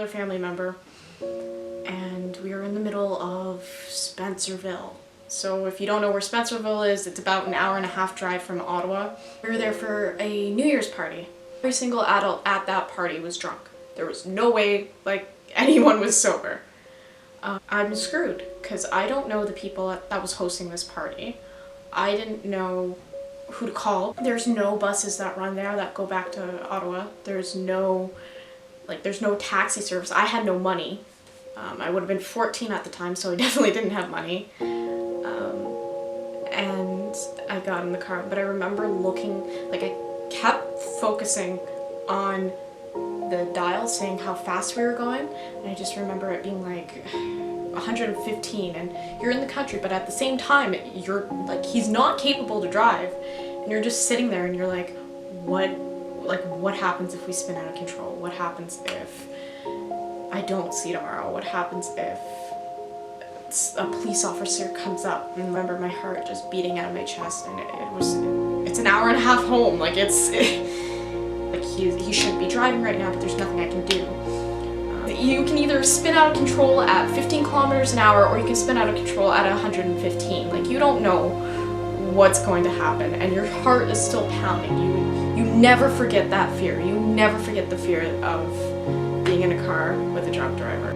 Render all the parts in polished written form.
family member, and we were in the middle of Spencerville. So if you don't know where Spencerville is, it's about an hour and a half drive from Ottawa. We were there for a New Year's party. Every single adult at that party was drunk. There was no way anyone was sober. I'm screwed because I don't know the people that was hosting this party. I didn't know who to call. There's no buses that run there that go back to Ottawa. There's no taxi service. I had no money. I would have been 14 at the time, so I definitely didn't have money. And I got in the car, but I remember looking, I kept focusing on the dial saying how fast we were going, and I just remember it being 115, and you're in the country, but at the same time you're he's not capable to drive, and you're just sitting there and you're like, what happens if we spin out of control? What happens if I don't see tomorrow? What happens if a police officer comes up? And I remember my heart just beating out of my chest, and it's an hour and a half home. He shouldn't be driving right now, but there's nothing I can do. You can either spin out of control at 15 kilometers an hour, or you can spin out of control at 115. You don't know what's going to happen, and your heart is still pounding. You never forget that fear. You never forget the fear of being in a car with a drunk driver.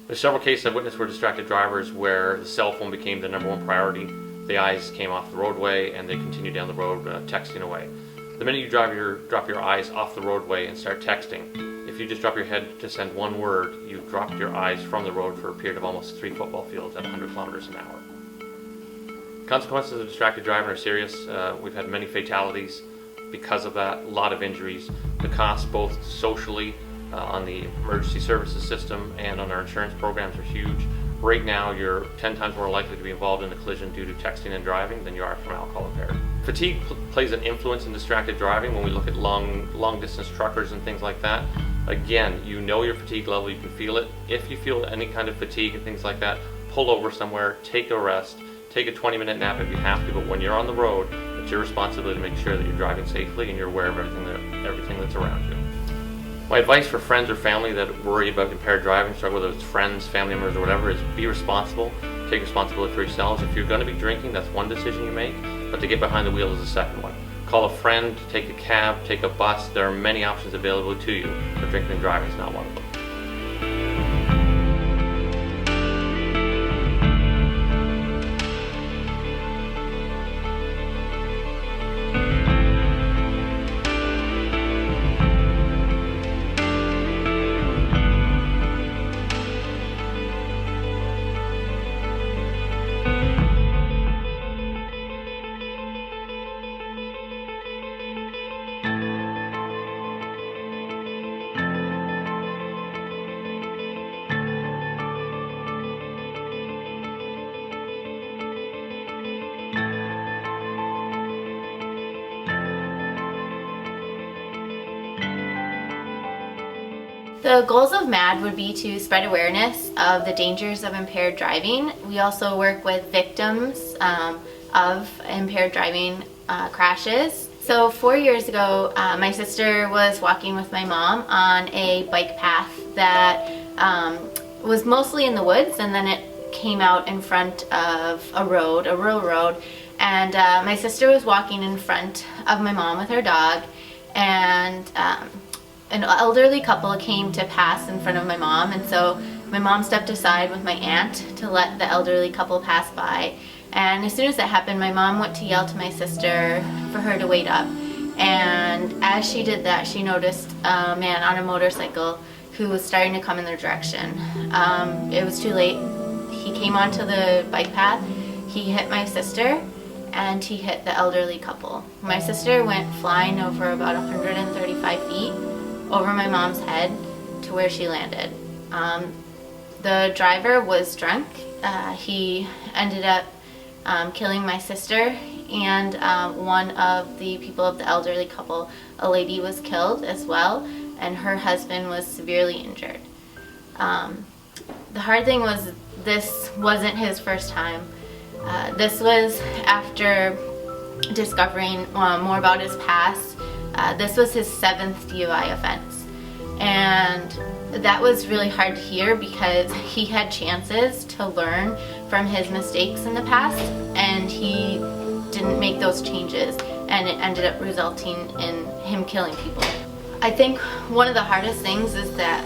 There's several cases I've witnessed where distracted drivers where the cell phone became the #1 priority. The eyes came off the roadway and they continued down the road texting away. The minute you drop your eyes off the roadway and start texting, if you just drop your head to send one word, you've dropped your eyes from the road for a period of almost 3 football fields at 100 kilometers an hour. Consequences of distracted driving are serious. We've had many fatalities because of that, a lot of injuries. The costs both socially, on the emergency services system and on our insurance programs are huge. Right now, you're 10 times more likely to be involved in a collision due to texting and driving than you are from alcohol impaired. Fatigue plays an influence in distracted driving when we look at long distance truckers and things like that. Again, you know your fatigue level, you can feel it. If you feel any kind of fatigue and things like that, pull over somewhere, take a rest, take a 20-minute nap if you have to, but when you're on the road, it's your responsibility to make sure that you're driving safely and you're aware of everything that's around you. My advice for friends or family that worry about impaired driving, whether it's friends, family members, or whatever, is be responsible. Take responsibility for yourselves. If you're going to be drinking, that's one decision you make, but to get behind the wheel is the second one. Call a friend, take a cab, take a bus. There are many options available to you, but drinking and driving is not one of them. The goals of MAD would be to spread awareness of the dangers of impaired driving. We also work with victims of impaired driving crashes. So 4 years ago, my sister was walking with my mom on a bike path that was mostly in the woods, and then it came out in front of a rural road. And my sister was walking in front of my mom with her dog, and an elderly couple came to pass in front of my mom, and so my mom stepped aside with my aunt to let the elderly couple pass by. And as soon as that happened, my mom went to yell to my sister for her to wait up. And as she did that, she noticed a man on a motorcycle who was starting to come in their direction. It was too late. He came onto the bike path, he hit my sister, and he hit the elderly couple. My sister went flying over about 135 feet over my mom's head to where she landed. The driver was drunk. He ended up killing my sister, and one of the people of the elderly couple, a lady, was killed as well, and her husband was severely injured. The hard thing was this wasn't his first time. This was after discovering more about his past. This was his 7th DUI offense. And that was really hard to hear because he had chances to learn from his mistakes in the past, and he didn't make those changes, and it ended up resulting in him killing people. I think one of the hardest things is that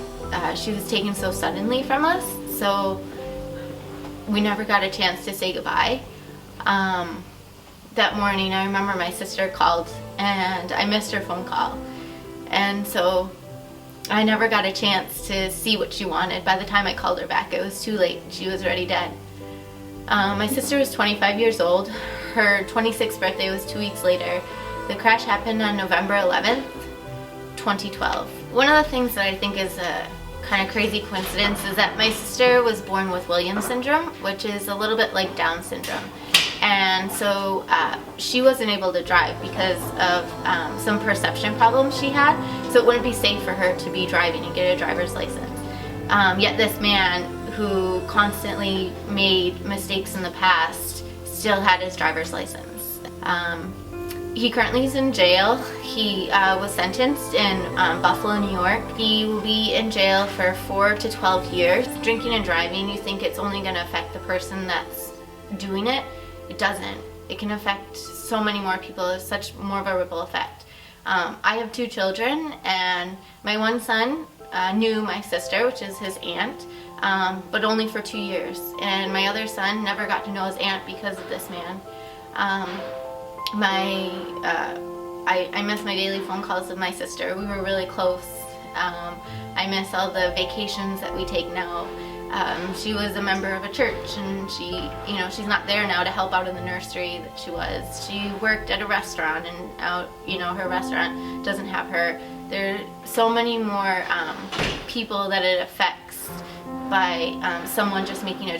she was taken so suddenly from us, so we never got a chance to say goodbye. That morning, I remember my sister called and I missed her phone call, and so I never got a chance to see what she wanted. By the time I called her back, it was too late. She was already dead. My sister was 25 years old. Her 26th birthday was 2 weeks later. The crash happened on November 11th, 2012. One of the things that I think is a kind of crazy coincidence is that my sister was born with Williams syndrome, which is a little bit like Down syndrome. And so she wasn't able to drive because of some perception problems she had, so it wouldn't be safe for her to be driving and get a driver's license. Yet this man who constantly made mistakes in the past still had his driver's license. He currently is in jail. He was sentenced in Buffalo, New York. He will be in jail for 4 to 12 years. Drinking and driving, you think it's only going to affect the person that's doing it. It doesn't. It can affect so many more people. It's such more of a ripple effect. I have 2 children, and my one son knew my sister, which is his aunt, but only for 2 years. And my other son never got to know his aunt because of this man. I miss my daily phone calls with my sister. We were really close. I miss all the vacations that we take now. She was a member of a church, and she's not there now to help out in the nursery that she was. She worked at a restaurant, and her restaurant doesn't have her. There are so many more people that it affects by someone just making a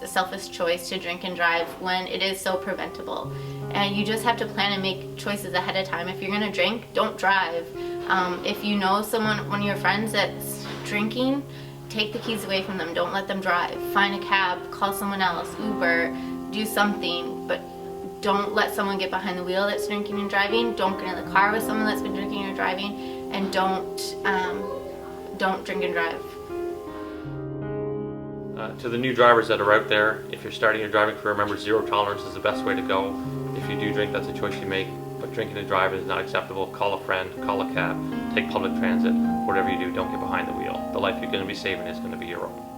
selfish choice to drink and drive when it is so preventable. And you just have to plan and make choices ahead of time. If you're gonna drink, don't drive. If you know one of your friends that's drinking, take the keys away from them. Don't let them drive. Find a cab, call someone else, Uber, do something, but don't let someone get behind the wheel that's drinking and driving. Don't get in the car with someone that's been drinking or driving, and don't drink and drive. To the new drivers that are out there, if you're starting your driving career, remember, zero tolerance is the best way to go. If you do drink, that's a choice you make, but drinking and driving is not acceptable. Call a friend, call a cab, take public transit. Whatever you do, don't get behind the wheel. The life you're going to be saving is going to be your own.